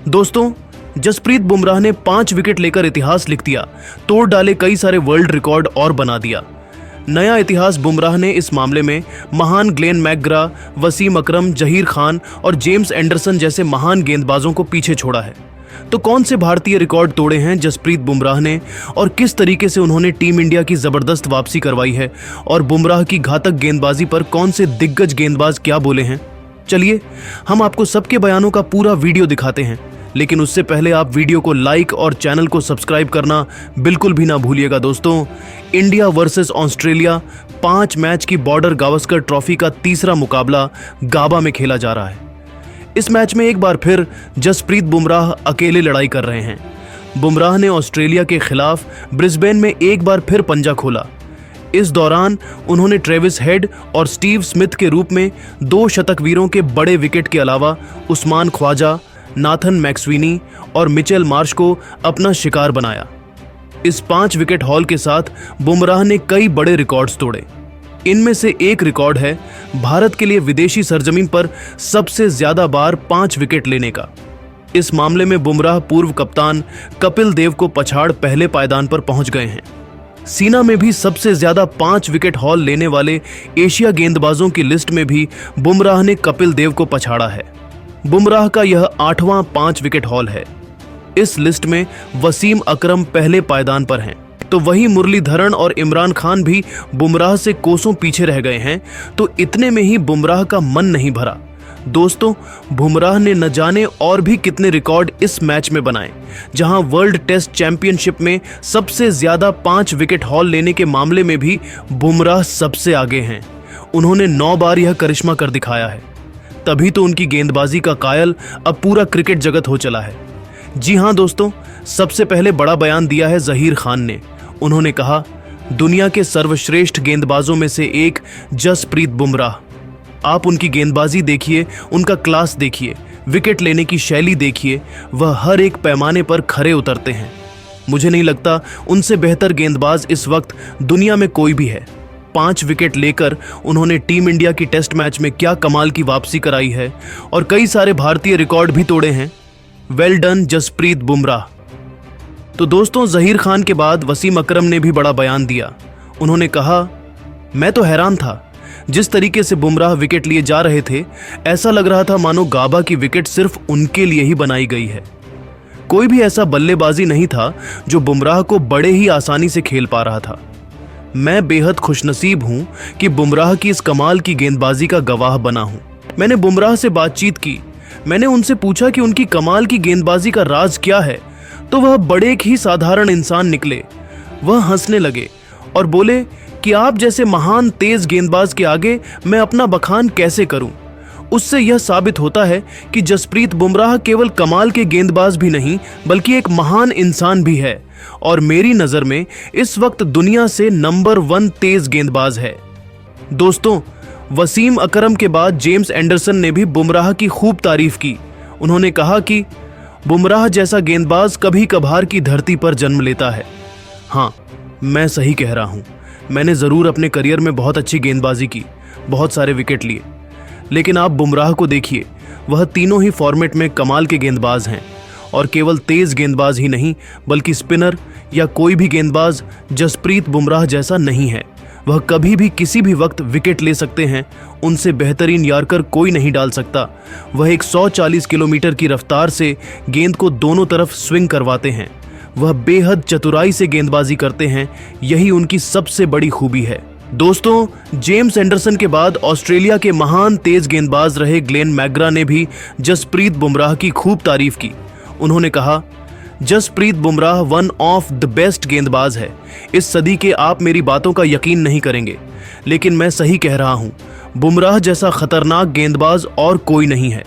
दोस्तों, जसप्रीत बुमराह ने 5 विकेट लेकर इतिहास लिख दिया, तोड़ डाले कई सारे वर्ल्ड रिकॉर्ड और बना दिया नया इतिहास। बुमराह ने इस मामले में महान ग्लेन मैकग्रा, वसीम अकरम, जहीर खान और जेम्स एंडरसन जैसे महान गेंदबाजों को पीछे छोड़ा है। तो कौन से भारतीय रिकॉर्ड तोड़े हैं जसप्रीत बुमराह ने और किस तरीके से उन्होंने टीम इंडिया की जबरदस्त वापसी करवाई है, और बुमराह की घातक गेंदबाजी पर कौन से दिग्गज गेंदबाज क्या बोले हैं, चलिए हम आपको सबके बयानों का पूरा वीडियो दिखाते हैं। लेकिन उससे पहले आप वीडियो को लाइक और चैनल को सब्सक्राइब करना बिल्कुल भी ना भूलिएगा। दोस्तों, इंडिया वर्सेस ऑस्ट्रेलिया 5 मैच की बॉर्डर गावस्कर ट्रॉफी का तीसरा मुकाबला गाबा में खेला जा रहा है। इस मैच में एक बार फिर जसप्रीत बुमराह अकेले लड़ाई कर रहे हैं। बुमराह ने ऑस्ट्रेलिया के खिलाफ ब्रिस्बेन में एक बार फिर पंजा खोला। इस दौरान उन्होंने ट्रेविस हेड और स्टीव स्मिथ के रूप में 2 शतकवीरों के बड़े विकेट के अलावा उस्मान ख्वाजा, नाथन मैक्सवीनी और मिचेल मार्श को अपना शिकार बनाया। इस 5 विकेट हॉल के साथ बुमराह ने कई बड़े रिकॉर्ड्स तोड़े। इनमें से एक रिकॉर्ड है भारत के लिए विदेशी सरजमीन पर सबसे ज्यादा बार 5 विकेट लेने का। इस मामले में बुमराह पूर्व कप्तान कपिल देव को पछाड़ पहले पायदान पर पहुंच गए हैं। सीना में भी सबसे ज्यादा 5 विकेट हॉल लेने वाले एशिया गेंदबाजों की लिस्ट में भी बुमराह ने कपिल देव को पछाड़ा है। बुमराह का यह 8वां 5 विकेट हॉल है। इस लिस्ट में वसीम अकरम पहले पायदान पर हैं, तो वहीं मुरलीधरन और इमरान खान भी बुमराह से कोसों पीछे रह गए हैं। तो इतने में ही बुमराह का मन नहीं भरा। दोस्तों, बुमराह ने न जाने और भी कितने रिकॉर्ड इस मैच में बनाए, जहां वर्ल्ड टेस्ट चैंपियनशिप में सबसे ज्यादा 5 विकेट हॉल लेने के मामले में भी बुमराह सबसे आगे हैं। उन्होंने 9 बार यह करिश्मा कर दिखाया है। तभी तो उनकी गेंदबाजी का कायल अब पूरा क्रिकेट जगत हो चला है। जी हां दोस्तों, सबसे पहले बड़ा बयान दिया है जहीर खान ने। उन्होंने कहा, दुनिया के सर्वश्रेष्ठ गेंदबाजों में से एक जसप्रीत बुमराह। आप उनकी गेंदबाजी देखिए, उनका क्लास देखिए, विकेट लेने की शैली देखिए, वह हर एक पैमाने पर खरे उतरते हैं। मुझे नहीं लगता उनसे बेहतर गेंदबाज इस वक्त दुनिया में कोई भी है। 5 विकेट लेकर उन्होंने टीम इंडिया की टेस्ट मैच में क्या कमाल की वापसी कराई है और कई सारे भारतीय रिकॉर्ड भी तोड़े हैं। Well done Jasprit Bumrah. तो दोस्तों, जहीर खान के बाद वसीम अकरम ने भी बड़ा बयान दिया। उन्होंने कहा, मैं तो हैरान था जिस तरीके से बुमराह विकेट लिए जा रहे थे। ऐसा लग रहा था मानो गाबा की विकेट सिर्फ उनके लिए ही बनाई गई है। कोई भी ऐसा बल्लेबाजी नहीं था जो बुमराह को बड़े ही आसानी से खेल पा रहा था। मैं बेहद खुशनसीब हूं कि बुमराह की इस कमाल की गेंदबाजी का गवाह बना हूं। मैंने बुमराह से बातचीत की। मैंने उनसे पूछा कि उनकी कमाल की गेंदबाजी का राज क्या है, तो वह बड़े ही साधारण इंसान निकले। वह हंसने लगे और बोले कि आप जैसे महान तेज गेंदबाज के आगे मैं अपना बखान कैसे करूं। उससे यह साबित होता है कि जसप्रीत बुमराह केवल कमाल के गेंदबाज भी नहीं बल्कि एक महान इंसान भी है, और मेरी नजर में इस वक्त दुनिया से नंबर 1 तेज गेंदबाज है। दोस्तों, वसीम अकरम के बाद जेम्स एंडरसन ने भी बुमराह की खूब तारीफ की। उन्होंने कहा कि बुमराह जैसा गेंदबाज कभी कभार की धरती पर जन्म लेता है। हाँ, मैं सही कह रहा हूं। मैंने जरूर अपने करियर में बहुत अच्छी गेंदबाजी की, बहुत सारे विकेट लिए, लेकिन आप बुमराह को देखिए, वह तीनों ही फॉर्मेट में कमाल के गेंदबाज हैं। और केवल तेज गेंदबाज ही नहीं बल्कि स्पिनर या कोई भी गेंदबाज जसप्रीत बुमराह जैसा नहीं है। वह कभी भी किसी भी वक्त विकेट ले सकते हैं। उनसे बेहतरीन यार्कर कोई नहीं डाल सकता। वह 140 किलोमीटर की रफ्तार से गेंद को दोनों तरफ स्विंग करवाते हैं। वह बेहद चतुराई से गेंदबाजी करते हैं। यही उनकी सबसे बड़ी खूबी है। दोस्तों, जेम्स एंडरसन के बाद ऑस्ट्रेलिया के महान तेज गेंदबाज रहे ग्लेन मैकग्रा ने भी जसप्रीत बुमराह की खूब तारीफ की। उन्होंने कहा, Jasprit Bumrah one of the best गेंदबाज है इस सदी के। आप मेरी बातों का यकीन नहीं करेंगे, लेकिन मैं सही कह रहा हूं। बुमराह जैसा खतरनाक गेंदबाज और कोई नहीं है,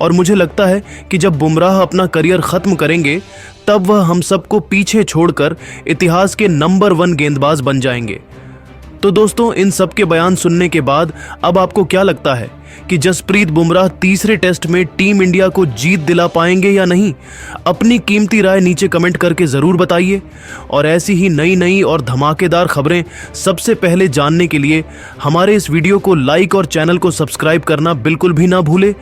और मुझे लगता है कि जब बुमराह अपना करियर खत्म करेंगे तब वह हम सबको पीछे छोड़कर इतिहास के नंबर 1 गेंदबाज बन जाएंगे। तो दोस्तों, इन सब के बयान सुनने के बाद अब आपको क्या लगता है कि जसप्रीत बुमराह तीसरे टेस्ट में टीम इंडिया को जीत दिला पाएंगे या नहीं? अपनी कीमती राय नीचे कमेंट करके जरूर बताइए। और ऐसी ही नई नई और धमाकेदार खबरें सबसे पहले जानने के लिए हमारे इस वीडियो को लाइक और चैनल को सब्सक्राइब करना बिल्कुल भी ना भूले।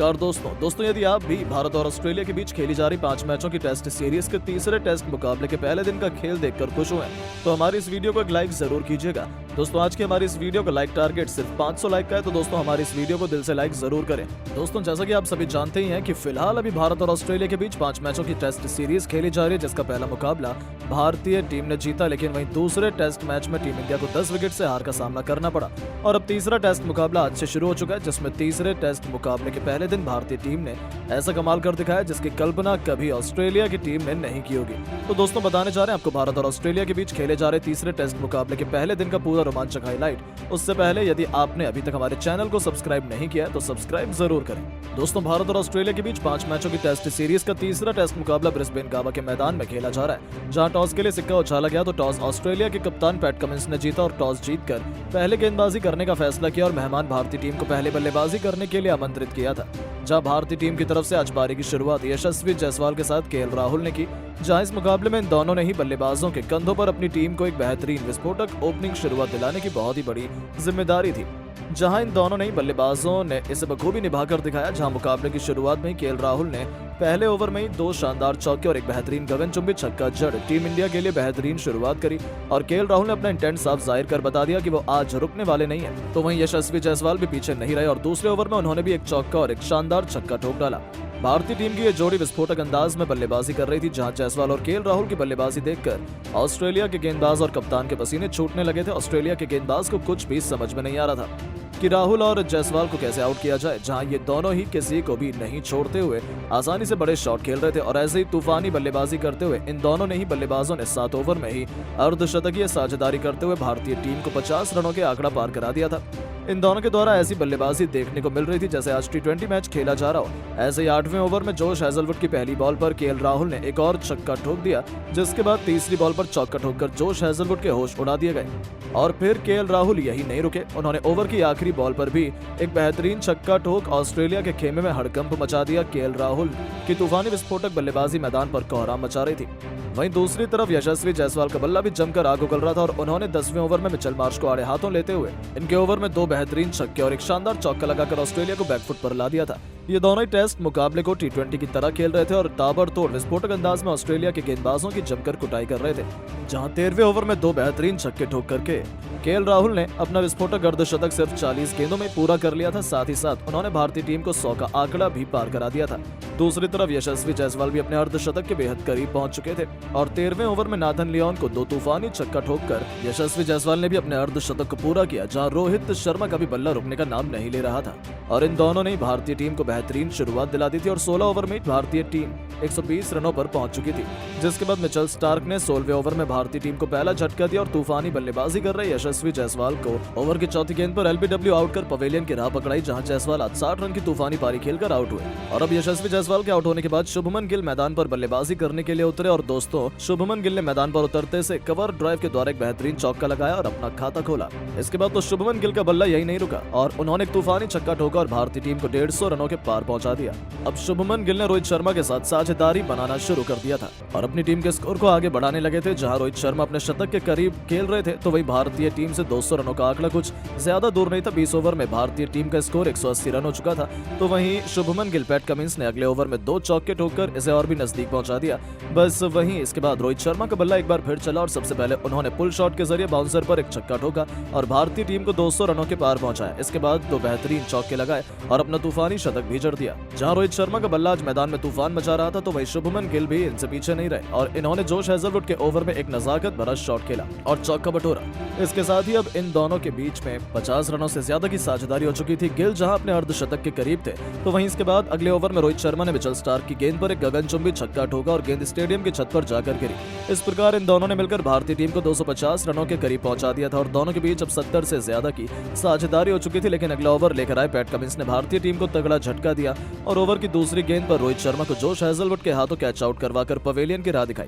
नमस्कार दोस्तों यदि आप भी भारत और ऑस्ट्रेलिया के बीच खेली जा रही 5 मैचों की टेस्ट सीरीज के तीसरे टेस्ट मुकाबले के पहले दिन का खेल देखकर खुश हुए तो हमारी इस वीडियो को एक लाइक जरूर कीजिएगा। दोस्तों आज की हमारी इस वीडियो का लाइक टारगेट सिर्फ 500 लाइक का है, तो दोस्तों हमारी इस वीडियो को दिल से लाइक जरूर करें। दोस्तों जैसा कि आप सभी जानते ही हैं कि फिलहाल अभी भारत और ऑस्ट्रेलिया के बीच 5 मैचों की टेस्ट सीरीज खेली जा रही है, जिसका पहला मुकाबला भारतीय टीम ने जीता, लेकिन वहीं दूसरे टेस्ट मैच में टीम इंडिया को 10 विकेट से हार का सामना करना पड़ा। और अब तीसरा टेस्ट मुकाबला आज से शुरू हो चुका है, जिसमें तीसरे टेस्ट मुकाबले के पहले दिन भारतीय टीम ने ऐसा कमाल कर दिखाया जिसकी कल्पना कभी ऑस्ट्रेलिया की टीम ने नहीं की होगी। तो दोस्तों बताने जा रहे हैं आपको भारत और ऑस्ट्रेलिया के बीच खेले जा रहे तीसरे टेस्ट मुकाबले के पहले दिन का पूरा रोमांचक हाईलाइट। उससे पहले यदि आपने अभी तक हमारे चैनल को सब्सक्राइब नहीं किया है तो सब्सक्राइब जरूर करें। दोस्तों भारत और ऑस्ट्रेलिया के बीच 5 मैचों की टेस्ट सीरीज का तीसरा टेस्ट मुकाबला ब्रिस्बेन गावा के मैदान में खेला जा रहा है, जहां टॉस के लिए सिक्का उछाला गया तो टॉस ऑस्ट्रेलिया के कप्तान पैट कमिंस ने जीता और टॉस जीतकर पहले गेंदबाजी करने का फैसला किया और मेहमान भारतीय टीम को पहले बल्लेबाजी करने के लिए आमंत्रित किया था। जहां भारतीय टीम की तरफ से आज पारी की शुरुआत यशस्वी जायसवाल के साथ केएल राहुल ने की, जहां इस मुकाबले में इन दोनों ने ही बल्लेबाजों के कंधों पर अपनी टीम को एक बेहतरीन विस्फोटक ओपनिंग शुरुआत दिलाने की बहुत ही बड़ी जिम्मेदारी थी। जहां इन दोनों ने ही बल्लेबाजों ने इसे बखूबी निभाकर दिखाया, जहां मुकाबले की शुरुआत में ही केएल राहुल ने पहले ओवर में ही 2 शानदार चौके और एक बेहतरीन गगनचुंबी छक्का जड़ टीम इंडिया के लिए बेहतरीन शुरुआत करी और केएल राहुल ने अपना इंटेंट साफ जाहिर कर बता दिया कि वो आज रुकने वाले नहीं है। तो वहीं यशस्वी जायसवाल भी पीछे नहीं रहे और दूसरे ओवर में उन्होंने भी एक चौका और एक शानदार छक्का ठोक डाला। भारतीय टीम की ये जोड़ी विस्फोटक अंदाज में बल्लेबाजी कर रही थी, जहां जायसवाल और केएल राहुल की बल्लेबाजी देखकर ऑस्ट्रेलिया के गेंदबाज और कप्तान के पसीने छूटने लगे थे। ऑस्ट्रेलिया के गेंदबाज को कुछ भी समझ में नहीं आ रहा था कि राहुल और जायसवाल को कैसे आउट किया जाए, जहां ये दोनों ही किसी को भी नहीं छोड़ते हुए आसानी से बड़े शॉट खेल रहे थे और ऐसे ही तूफानी बल्लेबाजी करते हुए इन दोनों ने ही बल्लेबाजों ने 7 ओवर में ही अर्धशतकीय साझेदारी करते हुए भारतीय टीम को 50 रनों के आंकड़ा पार करा दिया था। इन दोनों के द्वारा ऐसी बल्लेबाजी देखने को मिल रही थी जैसे आज T20 मैच खेला जा रहा हो। ऐसे ही 8वें ओवर में जोश हैजलवुड की पहली बॉल पर केएल राहुल ने एक और छक्का ठोक दिया, जिसके बाद तीसरी बॉल पर चौका ठोककर जोश हैजलवुड के होश उड़ा दिए गए। और फिर केएल राहुल यही नहीं रुके, उन्होंने ओवर की आखिरी बॉल पर भी एक बेहतरीन छक्का ठोक ऑस्ट्रेलिया के खेमे में हड़कंप मचा दिया। केएल राहुल की तूफानी विस्फोटक बल्लेबाजी मैदान पर कोहराम मचा रही थी। वहीं दूसरी तरफ यशस्वी जायसवाल का बल्ला भी जमकर आग उगल रहा था और उन्होंने 10वें ओवर में मिचेल मार्श को आड़े हाथों लेते हुए इनके ओवर में 2 बेहतरीन छक्के और एक शानदार चौका लगाकर ऑस्ट्रेलिया को बैकफुट पर ला दिया था। ये दोनों ही टेस्ट मुकाबले को T20 की तरह खेल रहे थे और ताबड़तोड़ विस्फोटक अंदाज में ऑस्ट्रेलिया के गेंदबाजों की जमकर कुटाई कर रहे थे। जहां 13वें ओवर में 2 बेहतरीन छक्के ठोक करके केएल राहुल ने अपना विस्फोटक अर्धशतक सिर्फ 40 गेंदों में पूरा कर लिया था। साथ ही साथ उन्होंने भारतीय टीम को 100 का आंकड़ा भी पार करा दिया था। दूसरी तरफ यशस्वी जायसवाल भी अपने अर्धशतक के बेहद करीब पहुंच चुके थे और 13वें ओवर में नाथन लियोन को 2 तूफानी छक्का ठोककर यशस्वी जायसवाल ने भी अपने अर्धशतक को पूरा किया, जहां रोहित शर्मा का भी बल्ला रुकने का नाम नहीं ले रहा था और इन दोनों ने भारतीय टीम को बेहतरीन शुरुआत दिला दी थी और 16 ओवर में भारतीय टीम 120 रनों पर पहुंच चुकी थी, जिसके बाद मिचेल स्टार्क ने 16वें ओवर में भारतीय टीम को पहला झटका दिया और तूफानी बल्लेबाजी कर रहे यशस्वी जायसवाल को ओवर की चौथी गेंद पर एलबीडब्ल्यू आउट कर पवेलियन की राह पकड़ाई, जहां जायसवाल आज 60 रन की तूफानी पारी खेलकर आउट हुए। और अब यशस्वी जायसवाल के आउट होने के बाद शुभमन गिल मैदान पर बल्लेबाजी करने के लिए उतरे और दोस्तों शुभमन गिल ने मैदान पर उतरते से कवर ड्राइव के द्वारा एक बेहतरीन चौका लगाया और अपना खाता खोला। इसके बाद तो शुभमन गिल का बल्ला यही नहीं रुका और उन्होंने एक तूफानी छक्का ठोका और भारतीय टीम को 150 रनों के पार पहुंचा दिया। अब शुभमन गिल ने रोहित शर्मा के साथ साझेदारी बनाना शुरू कर दिया था और अपनी टीम के स्कोर को आगे बढ़ाने लगे थे। जहां रोहित शर्मा अपने शतक के करीब खेल रहे थे तो वही भारतीय टीम से 200 रनों का आंकड़ा कुछ ज्यादा दूर नहीं था। 20 ओवर में भारतीय टीम का स्कोर 180 रन हो चुका था। तो वहीं शुभमन गिल पैट कमिंस ने अगले ओवर में 2 चौके ठोककर इसे और भी नजदीक पहुंचा दिया। बस वहीं इसके बाद रोहित शर्मा का बल्ला एक बार फिर चला और सबसे पहले उन्होंने पुल शॉट के जरिए बाउंसर पर एक छक्का ठोका और भारतीय टीम को 200 रनों के पार पहुंचाया। इसके बाद 2 बेहतरीन चौके लगाए और अपना तूफानी शतक भी जड़ दिया। जहां रोहित शर्मा का बल्ला आज मैदान में तूफान मचा रहा था तो वही शुभमन गिल भी इनसे पीछे नहीं रहे और इन्होंने जोश हैजलवुड के ओवर में एक नजाकत भरा शॉट खेला और चौका बटोरा। इसके साथ ही अब इन दोनों के बीच में 50 रनों से ज्यादा की साझेदारी हो चुकी थी। गिल जहां अपने अर्धशतक के करीब थे तो वहीं इसके बाद अगले ओवर में रोहित शर्मा ने मिचेल स्टार्क की गेंद पर एक गगनचुंबी छक्का ठोका और गेंद स्टेडियम की छत पर जाकर गिरी। इस प्रकार इन दोनों ने मिलकर भारतीय टीम को 250 रनों के करीब पहुंचा दिया था और दोनों के बीच अब 70 से ज्यादा की साझेदारी हो चुकी थी। लेकिन अगला ओवर लेकर आए पैट कमिंस ने भारतीय टीम को तगड़ा झटका दिया और ओवर की दूसरी गेंद पर रोहित शर्मा को जोश हैजलवुड के हाथों कैच आउट करवाकर पवेलियन की राह दिखाई,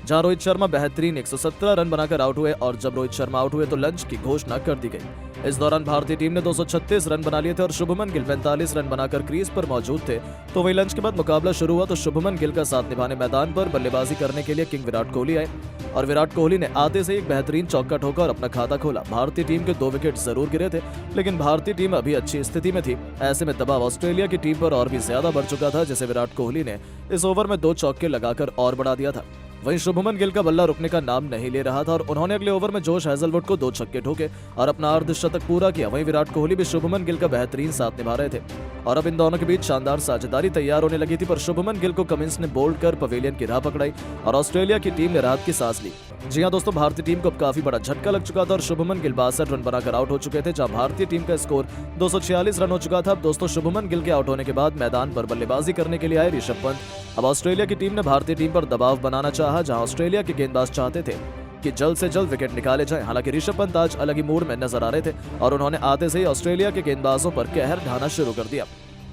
जहां रोहित शर्मा बेहतरीन 117 रन बनाकर आउट हुए और जब रोहित शर्मा आउट हुए तो लंच की घोषणा कर दी गई। इस दौरान भारतीय टीम ने 236 रन बना लिए थे और शुभमन गिल 45 रन बनाकर क्रीज पर मौजूद थे। तो वही लंच के बाद मुकाबला शुरू हुआ तो शुभमन गिल का साथ निभाने मैदान पर बल्लेबाजी करने के लिए किंग विराट कोहली आए और विराट कोहली ने आते से एक बेहतरीन चौका ठोका और अपना खाता खोला। भारतीय टीम के 2 विकेट जरूर गिरे थे, लेकिन भारतीय टीम अभी अच्छी स्थिति में थी। ऐसे में दबाव ऑस्ट्रेलिया की टीम पर और भी ज्यादा बढ़ चुका था, जिसे विराट कोहली ने इस ओवर में 2 चौके लगाकर और बढ़ा दिया था। वहीं शुभमन गिल का बल्ला रुकने का नाम नहीं ले रहा था और उन्होंने अगले ओवर में जोश हेजलवुड को 2 छक्के ठोके और अपना अर्धशतक पूरा किया। वहीं विराट कोहली भी शुभमन गिल का बेहतरीन साथ निभा रहे थे और अब इन दोनों के बीच शानदार साझेदारी तैयार होने लगी थी, पर शुभमन गिल को कमिंस ने बोल्ड कर पवेलियन की राह पकड़ाई और ऑस्ट्रेलिया की टीम ने राहत की सांस ली। जी हां दोस्तों, भारतीय टीम को अब काफी बड़ा झटका लग चुका था और शुभमन गिल 62 रन बनाकर आउट हो चुके थे, जहां भारतीय टीम का स्कोर 246 रन हो चुका था। अब दोस्तों, शुभमन गिल के आउट होने के बाद मैदान पर बल्लेबाजी करने के लिए आए ऋषभ पंत। अब ऑस्ट्रेलिया की टीम ने भारतीय टीम पर दबाव बनाना चाहा, जहां ऑस्ट्रेलिया के गेंदबाज चाहते थे कि जल्द से जल्द विकेट निकाले जाएं। हालांकि ऋषभ पंत आज अलग ही मूड में नजर आ रहे थे और उन्होंने आते से ही ऑस्ट्रेलिया के गेंदबाजों पर कहर ढाना शुरू कर दिया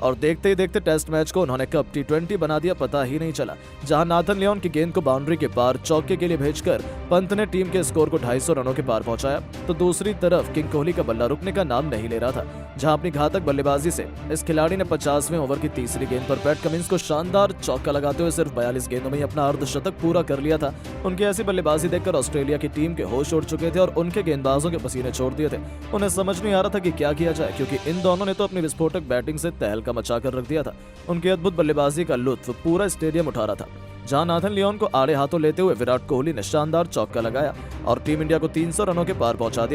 और देखते ही देखते टेस्ट मैच को उन्होंने कब T20 बना दिया पता ही नहीं चला। जहां नाथन लियोन की गेंद को बाउंड्री के पार चौके के लिए भेजकर पंत ने टीम के स्कोर को 250 रनों के पार पहुंचाया, तो दूसरी तरफ किंग कोहली का बल्ला रुकने का नाम नहीं ले रहा था। जहां अपनी घातक बल्लेबाजी से इस खिलाड़ी ने 50वें ओवर की तीसरी गेंद पर पैट कमिंस को शानदार चौका लगाते हुए सिर्फ 42 गेंदों में ही अपना अर्धशतक पूरा कर लिया था। उनकी ऐसी बल्लेबाजी देखकर ऑस्ट्रेलिया की टीम के होश उड़ चुके थे और उनके गेंदबाजों के पसीने छोड़ दिए थे। उन्हें समझ नहीं आ रहा था कि क्या किया जाए, क्योंकि इन दोनों ने तो अपनी विस्फोटक बैटिंग से तहलका मचाकर रख दिया था। उनकी अद्भुत बल्लेबाजी का लुत्फ पूरा स्टेडियम उठा रहा था। जहां नाथन लियोन को आड़े हाथों लेते हुए विराट कोहली ने शानदार चौका लगाया और टीम इंडिया को 300 रनों के पार पहुंचा दिया।